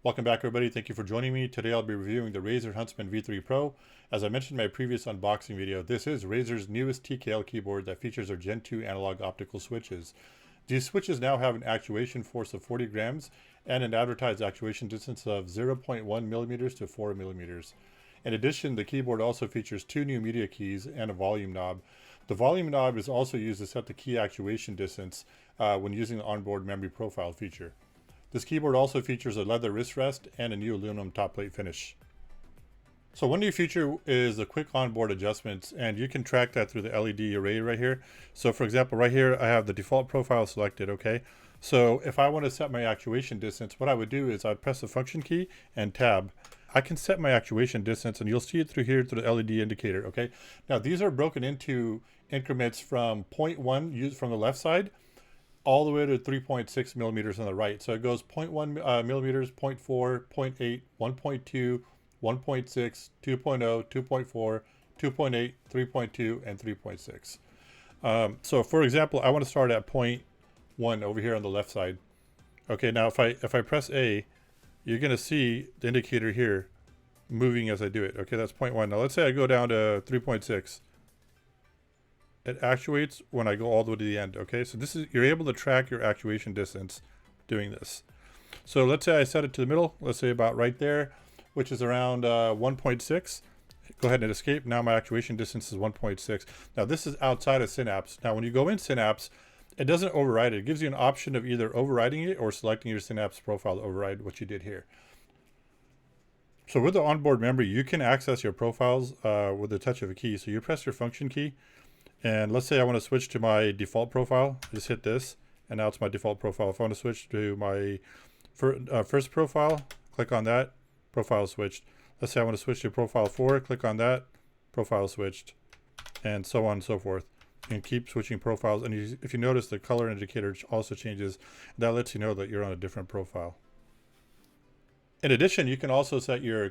Welcome back everybody, thank you for joining me. Today I'll be reviewing the Razer Huntsman V3 Pro. As I mentioned in my previous unboxing video, this is Razer's newest TKL keyboard that features our Gen 2 analog optical switches. These switches now have an actuation force of 40 grams and an advertised actuation distance of 0.1 millimeters to 4 millimeters. In addition, the keyboard also features two new media keys and a volume knob. The volume knob is also used to set the key actuation distance when using the onboard memory profile feature. This keyboard also features a leather wrist rest and a new aluminum top plate finish. So one new feature is the quick onboard adjustments, and you can track that through the LED array right here. So for example, right here, I have the default profile selected, okay? So if I want to set my actuation distance, what I would do is I'd press the function key and tab. I can set my actuation distance, and you'll see it through here through the LED indicator, okay? Now these are broken into increments from 0.1 used from the left side all the way to 3.6 millimeters on the right. So it goes 0.1 millimeters, 0.4, 0.8, 1.2, 1.6, 2.0, 2.4, 2.8, 3.2, and 3.6. So for example, I want to start at 0.1 over here on the left side. Okay, now if I press A, you're going to see the indicator here moving as I do it. Okay, that's 0.1. Now let's say I go down to 3.6. It actuates when I go all the way to the end. Okay, so this is, you're able to track your actuation distance doing this. So let's say I set it to the middle, let's say about right there, which is around 1.6. Go ahead and escape. Now my actuation distance is 1.6. Now this is outside of Synapse. Now when you go in Synapse, it doesn't override it. It gives you an option of either overriding it or selecting your Synapse profile to override what you did here. So with the onboard memory, you can access your profiles with the touch of a key. So you press your function key, and let's say I want to switch to my default profile. Just hit this, and now it's my default profile. If I want to switch to my first profile, click on that, profile switched. Let's say I want to switch to profile 4, click on that, profile switched, and so on and so forth. You can keep switching profiles, and if you notice, the color indicator also changes. That lets you know that you're on a different profile. In addition, you can also set your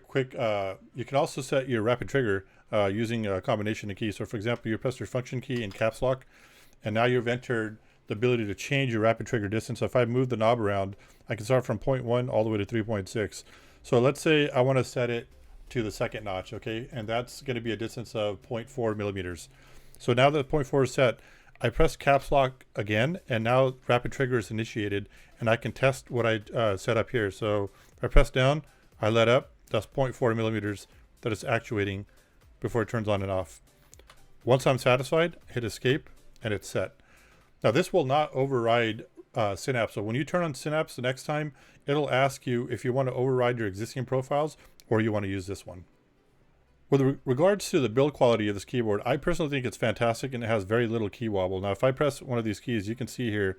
rapid trigger using a combination of keys. So for example, you press your function key in caps lock, and now you've entered the ability to change your rapid trigger distance. So if I move the knob around, I can start from 0.1 all the way to 3.6. So let's say I want to set it to the second notch, okay? And that's going to be a distance of 0.4 millimeters. So now that 0.4 is set, I press caps lock again, and now rapid trigger is initiated, and I can test what I set up here. So if I press down, I let up, that's 0.4 millimeters that it's actuating before it turns on and off. Once I'm satisfied, hit escape, and it's set. Now this will not override Synapse. So when you turn on Synapse the next time, it'll ask you if you want to override your existing profiles or you want to use this one. With regards to the build quality of this keyboard, I personally think it's fantastic, and it has very little key wobble. Now if I press one of these keys, you can see here,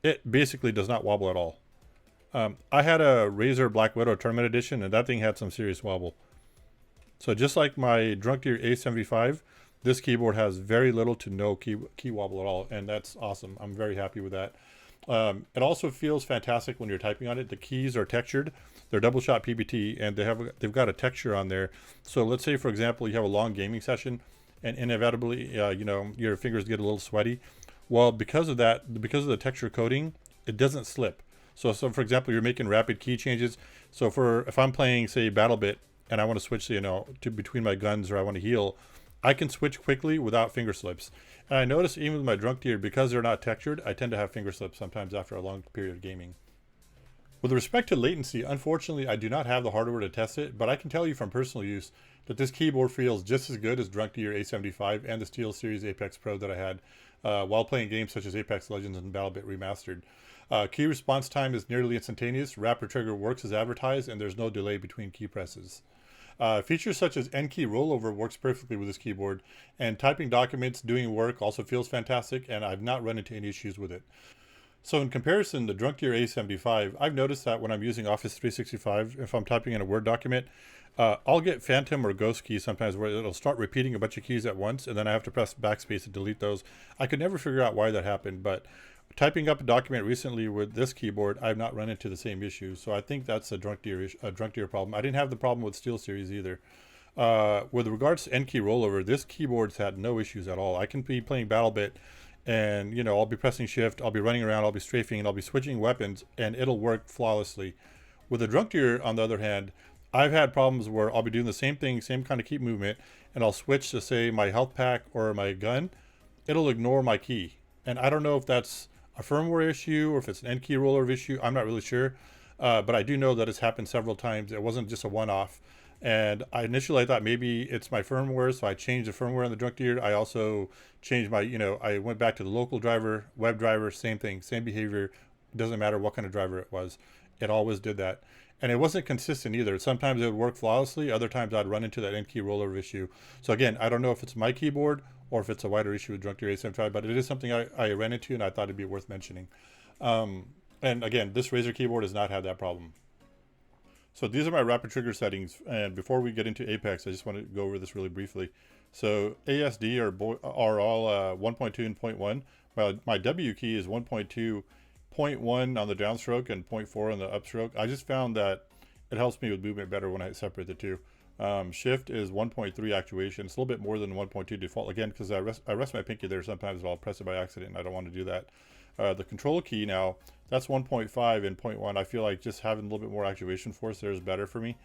it basically does not wobble at all. I had a Razer Black Widow Tournament Edition, and that thing had some serious wobble. So just like my Drunk Deer A75, this keyboard has very little to no key wobble at all, and that's awesome. I'm very happy with that. It also feels fantastic when you're typing on it. The keys are textured. They're Doubleshot PBT, and they've got a texture on there. So let's say, for example, you have a long gaming session, and inevitably, your fingers get a little sweaty. Well, because of that, because of the texture coating, it doesn't slip. So for example, you're making rapid key changes. So if I'm playing, say, BattleBit, and I want to switch, to between my guns, or I want to heal, I can switch quickly without finger slips. And I notice even with my Drunk Deer, because they're not textured, I tend to have finger slips sometimes after a long period of gaming. With respect to latency, unfortunately, I do not have the hardware to test it, but I can tell you from personal use that this keyboard feels just as good as Drunk Deer A75 and the SteelSeries Apex Pro that I had while playing games such as Apex Legends and BattleBit Remastered. Key response time is nearly instantaneous, rapid trigger works as advertised, and there's no delay between key presses. Features such as N-key rollover works perfectly with this keyboard, and typing documents, doing work also feels fantastic, and I've not run into any issues with it. So in comparison to Drunk Deer A75, I've noticed that when I'm using Office 365, if I'm typing in a Word document, I'll get phantom or ghost keys sometimes where it'll start repeating a bunch of keys at once, and then I have to press backspace to delete those. I could never figure out why that happened, but typing up a document recently with this keyboard, I've not run into the same issue. So I think that's a Drunk Deer problem. I didn't have the problem with SteelSeries either. With regards to N-key rollover, this keyboard's had no issues at all. I can be playing BattleBit, and I'll be pressing shift, I'll be running around, I'll be strafing, and I'll be switching weapons, and it'll work flawlessly. With the Drunk Deer, on the other hand, I've had problems where I'll be doing the same thing, same kind of key movement, and I'll switch to say my health pack or my gun. It'll ignore my key. And I don't know if that's a firmware issue or if it's an end key rollover issue. I'm not really sure. But I do know that it's happened several times. It wasn't just a one-off. And initially I thought maybe it's my firmware, so I changed the firmware on the Drunk Deer. I also changed my, I went back to the local driver, web driver, same thing, same behavior. It doesn't matter what kind of driver it was. It always did that. And it wasn't consistent either. Sometimes it would work flawlessly. Other times I'd run into that end key rollover issue. So again, I don't know if it's my keyboard or if it's a wider issue with Drunk Deer A75, but it is something I ran into and I thought it'd be worth mentioning. And again, this Razer keyboard does not have that problem. So these are my rapid trigger settings. And before we get into Apex, I just want to go over this really briefly. So ASD are all 1.2 and 0.1. My W key is 1.2, 0.1 on the downstroke and 0.4 on the upstroke. I just found that it helps me with movement better when I separate the two. Shift is 1.3 actuation. It's a little bit more than 1.2 default, again, because I rest my pinky there sometimes, but I'll press it by accident and I don't want to do that. The control key now, that's 1.5 and 0.1. I feel like just having a little bit more actuation force there is better for me.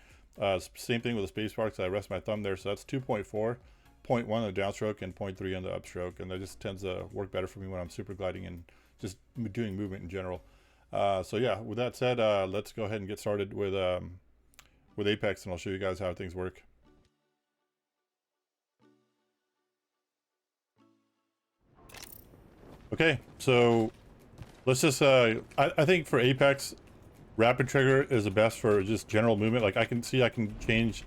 Same thing with the space bar, because I rest my thumb there, so that's 2.4, 0.1 on the downstroke and 0.3 on the upstroke, and that just tends to work better for me when I'm super gliding and just doing movement in general. So yeah, with that said, let's go ahead and get started with Apex, and I'll show you guys how things work. Okay, so let's just, I think for Apex, rapid trigger is the best for just general movement. Like I can change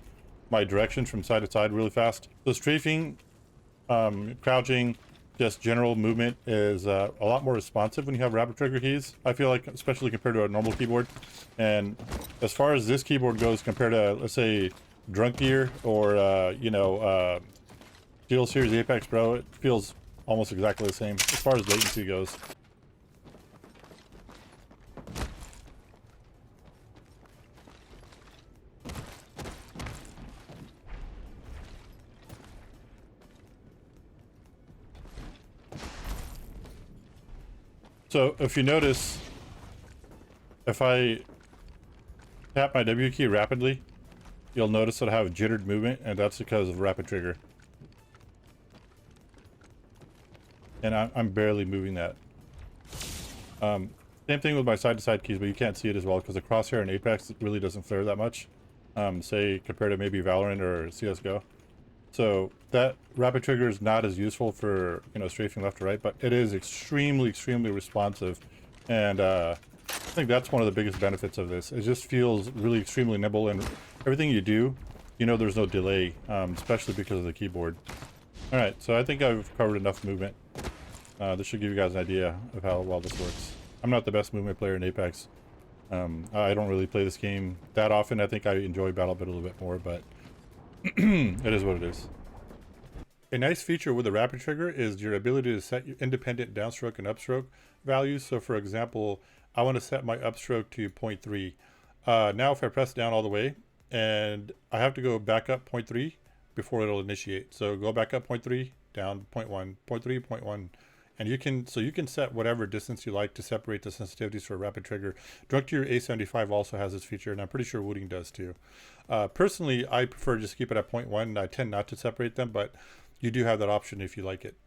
my direction from side to side really fast. So strafing, crouching, just general movement is a lot more responsive when you have rapid trigger keys. I feel like, especially compared to a normal keyboard. And as far as this keyboard goes, compared to, let's say, Drunk Deer or, Steel Series Apex Pro, it feels almost exactly the same as far as latency goes. So if you notice, if I tap my W key rapidly, you'll notice that I have jittered movement, and that's because of rapid trigger. And I'm barely moving that. Same thing with my side-to-side keys, but you can't see it as well because the crosshair in Apex really doesn't flare that much. Say compared to maybe Valorant or CSGO. So that rapid trigger is not as useful for, strafing left to right, but it is extremely, extremely responsive. And I think that's one of the biggest benefits of this. It just feels really extremely nimble, and everything you do, there's no delay, especially because of the keyboard. All right, so I think I've covered enough movement. This should give you guys an idea of how well this works. I'm not the best movement player in Apex. I don't really play this game that often. I think I enjoy BattleBit a little bit more, but it is what it is. A nice feature with the rapid trigger is your ability to set your independent downstroke and upstroke values. So for example, I want to set my upstroke to 0.3. Now if I press down all the way, and I have to go back up 0.3 before it'll initiate. So go back up 0.3, down 0.1, 0.3, 0.1. And you can set whatever distance you like to separate the sensitivities for a rapid trigger. Drunk Deer A75 also has this feature, and I'm pretty sure Wooting does too. Personally, I prefer just keep it at 0.1, and I tend not to separate them, but you do have that option if you like it.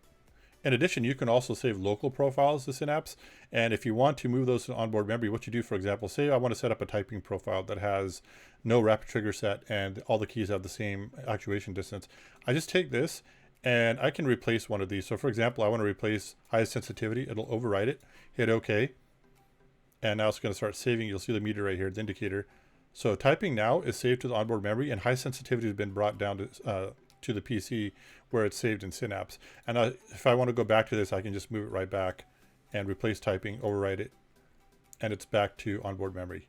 In addition, you can also save local profiles to Synapse, and if you want to move those to onboard memory, what you do, for example, say I want to set up a typing profile that has no rapid trigger set and all the keys have the same actuation distance. I just take this and I can replace one of these. So for example, I want to replace high sensitivity. It'll override it, hit OK. And now it's going to start saving. You'll see the meter right here, the indicator. So typing now is saved to the onboard memory, and high sensitivity has been brought down to the PC where it's saved in Synapse. And if I want to go back to this, I can just move it right back and replace typing, overwrite it, and it's back to onboard memory.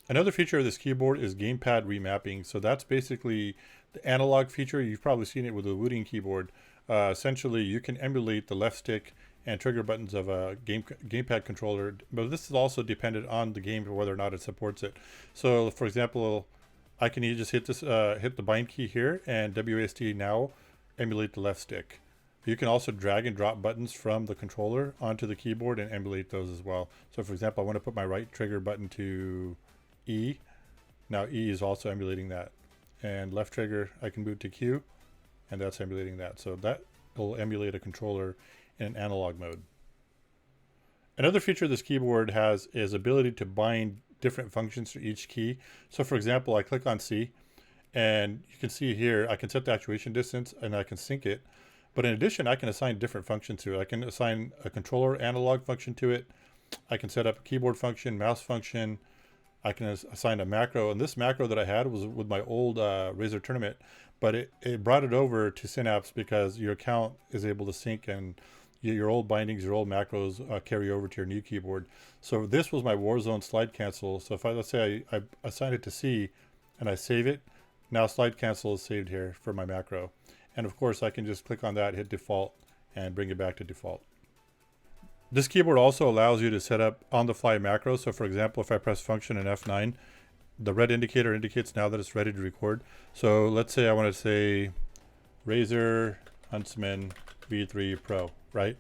Another feature of this keyboard is Gamepad Remapping. So that's basically the analog feature. You've probably seen it with the Wooting keyboard. Essentially, you can emulate the left stick and trigger buttons of a gamepad controller, but this is also dependent on the game for whether or not it supports it. So, for example, I can just hit the bind key here, and WASD now emulate the left stick. You can also drag and drop buttons from the controller onto the keyboard and emulate those as well. So for example, I want to put my right trigger button to E. Now E is also emulating that. And left trigger, I can move to Q, and that's emulating that. So that will emulate a controller in an analog mode. Another feature this keyboard has is ability to bind different functions to each key. So for example, I click on C, and you can see here, I can set the actuation distance and I can sync it. But in addition, I can assign different functions to it. I can assign a controller analog function to it. I can set up a keyboard function, mouse function. I can assign a macro. And this macro that I had was with my old Razer Tournament, but it brought it over to Synapse because your account is able to sync, and your old bindings, your old macros carry over to your new keyboard. So this was my Warzone slide cancel. So if let's say I assign it to C and I save it, now slide cancel is saved here for my macro. And of course I can just click on that, hit default, and bring it back to default. This keyboard also allows you to set up on the fly macros. So for example, if I press function and F9, the red indicator indicates now that it's ready to record. So let's say I want to say Razer Huntsman V3 Pro, right?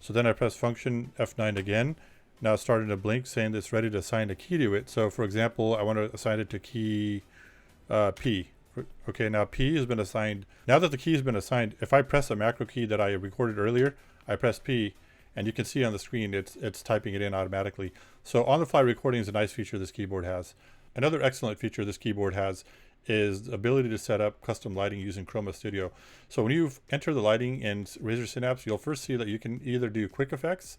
So then I press function F9 again. Now it's starting to blink saying that it's ready to assign a key to it. So for example, I want to assign it to key P. Okay, now P has been assigned. Now that the key has been assigned, if I press a macro key that I recorded earlier, I press P, and you can see on the screen it's typing it in automatically. So on-the-fly recording is a nice feature this keyboard has. Another excellent feature this keyboard has is the ability to set up custom lighting using Chroma Studio. So when you enter the lighting in Razer Synapse, you'll first see that you can either do quick effects,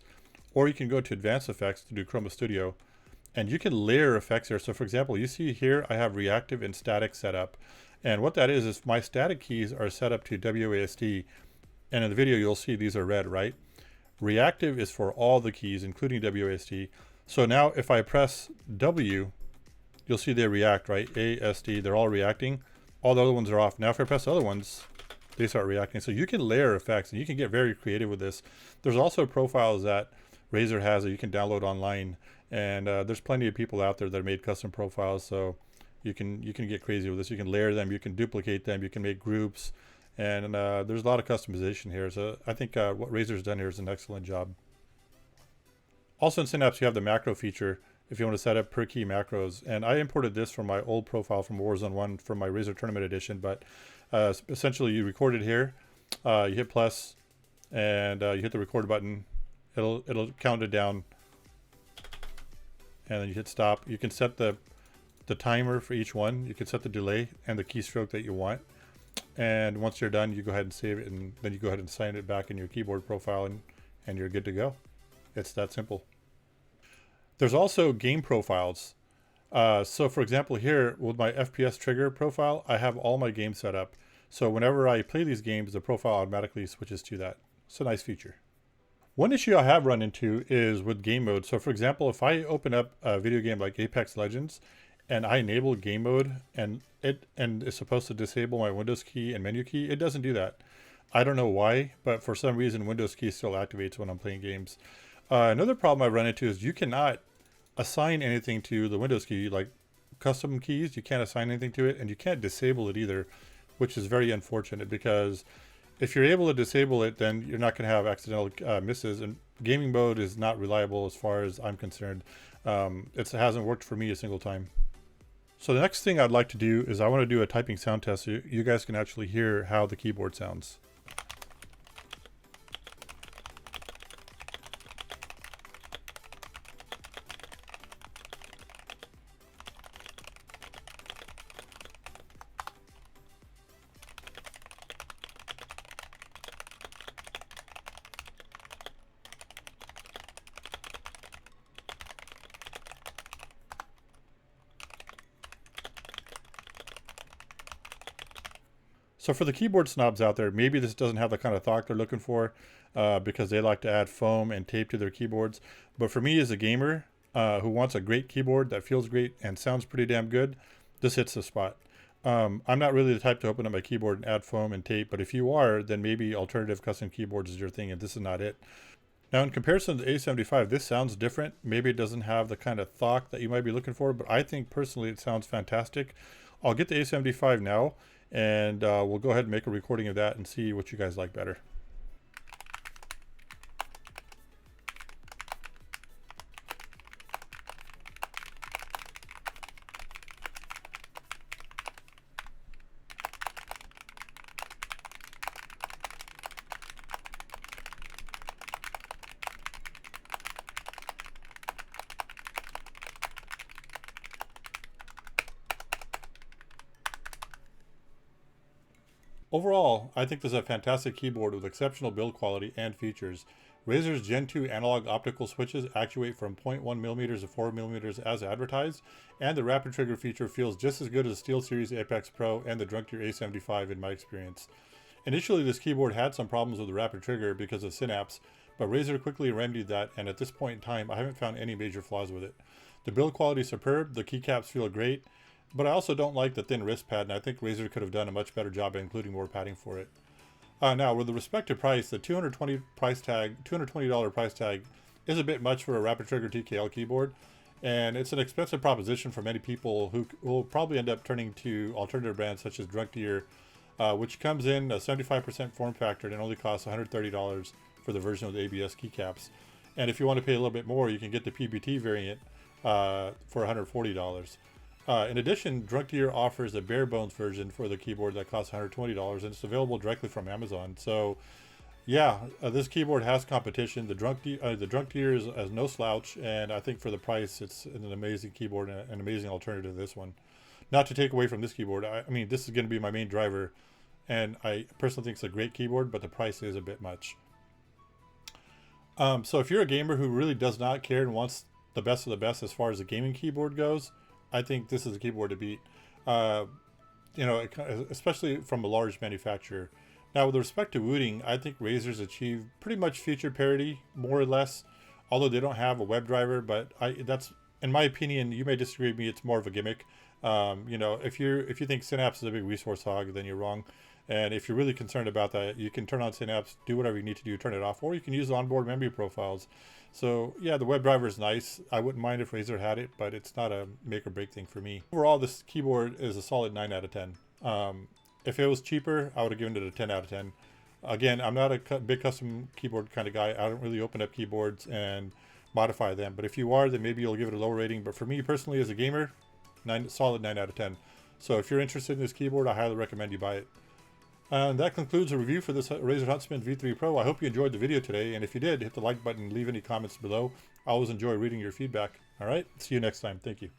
or you can go to advanced effects to do Chroma Studio. And you can layer effects here. So for example, you see here I have reactive and static set up. And what that is my static keys are set up to WASD. And in the video, you'll see these are red, right? Reactive is for all the keys, including WASD. So now if I press W, you'll see they react, right? A, S, D, they're all reacting. All the other ones are off. Now if I press the other ones, they start reacting. So you can layer effects, and you can get very creative with this. There's also profiles that Razer has that you can download online. And there's plenty of people out there that have made custom profiles. So you can get crazy with this. You can layer them, you can duplicate them, you can make groups. And there's a lot of customization here. So I think what Razer's done here is an excellent job. Also in Synapse, you have the macro feature if you want to set up per key macros. And I imported this from my old profile from Warzone 1 from my Razer Tournament Edition. But essentially you record it here, you hit plus, and you hit the record button. It'll count it down, and then you hit stop. You can set the timer for each one. You can set the delay and the keystroke that you want. And once you're done, you go ahead and save it, and then you go ahead and sign it back in your keyboard profile, and you're good to go. It's that simple. There's also game profiles. So for example, here with my FPS trigger profile, I have all my games set up. So whenever I play these games, the profile automatically switches to that. It's a nice feature. One issue I have run into is with game mode. So for example, if I open up a video game like Apex Legends and I enable game mode and it's supposed to disable my Windows key and menu key, it doesn't do that. I don't know why, but for some reason Windows key still activates when I'm playing games. Another problem I've run into is you cannot assign anything to the Windows key, like custom keys. You can't assign anything to it, and you can't disable it either, which is very unfortunate, because if you're able to disable it, then you're not going to have accidental misses, and gaming mode is not reliable as far as I'm concerned. It hasn't worked for me a single time. So the next thing I'd like to do is I want to do a typing sound test so you guys can actually hear how the keyboard sounds. So for the keyboard snobs out there, maybe this doesn't have the kind of thought they're looking for because they like to add foam and tape to their keyboards. But for me as a gamer who wants a great keyboard that feels great and sounds pretty damn good, this hits the spot. I'm not really the type to open up my keyboard and add foam and tape, but if you are, then maybe alternative custom keyboards is your thing, and this is not it. Now in comparison to the A75, this sounds different. Maybe it doesn't have the kind of thought that you might be looking for, but I think personally it sounds fantastic. I'll get the A75 now, and we'll go ahead and make a recording of that and see what you guys like better. Overall, I think this is a fantastic keyboard with exceptional build quality and features. Razer's Gen 2 analog optical switches actuate from 0.1 millimeters to 4 millimeters as advertised, and the rapid trigger feature feels just as good as the SteelSeries Apex Pro and the Drunk Deer A75 in my experience. Initially, this keyboard had some problems with the rapid trigger because of Synapse, but Razer quickly remedied that, and at this point in time, I haven't found any major flaws with it. The build quality is superb, the keycaps feel great, but I also don't like the thin wrist pad, and I think Razer could have done a much better job at including more padding for it. Now, with the respective price, the $220 price tag is a bit much for a rapid trigger TKL keyboard, and it's an expensive proposition for many people who will probably end up turning to alternative brands such as Drunk Deer, which comes in a 75% form factor and only costs $130 for the version with the ABS keycaps. And if you want to pay a little bit more, you can get the PBT variant for $140. In addition, Drunk Deer offers a bare bones version for the keyboard that costs $120, and it's available directly from Amazon. So, yeah, this keyboard has competition. The Drunk Deer is no slouch, and I think for the price, it's an amazing keyboard and an amazing alternative to this one. Not to take away from this keyboard, I mean, this is going to be my main driver, and I personally think it's a great keyboard, but the price is a bit much. So if you're a gamer who really does not care and wants the best of the best as far as the gaming keyboard goes, I think this is a keyboard to beat, especially from a large manufacturer. Now, with respect to wooting, I think Razer's achieved pretty much feature parity, more or less, although they don't have a WebDriver, but that's, in my opinion, you may disagree with me, it's more of a gimmick. If you think Synapse is a big resource hog, then you're wrong. And if you're really concerned about that, you can turn on Synapse, do whatever you need to do, turn it off, or you can use the onboard memory profiles. So yeah, the WebDriver is nice. I wouldn't mind if Razer had it, but it's not a make or break thing for me. Overall, this keyboard is a solid 9 out of 10. If it was cheaper, I would have given it a 10 out of 10. Again, I'm not a big custom keyboard kind of guy. I don't really open up keyboards and modify them. But if you are, then maybe you'll give it a lower rating. But for me personally, as a gamer, solid 9 out of 10. So if you're interested in this keyboard, I highly recommend you buy it. And that concludes the review for this Razer Huntsman V3 Pro. I hope you enjoyed the video today, and if you did, hit the like button and leave any comments below. I always enjoy reading your feedback. All right, see you next time. Thank you.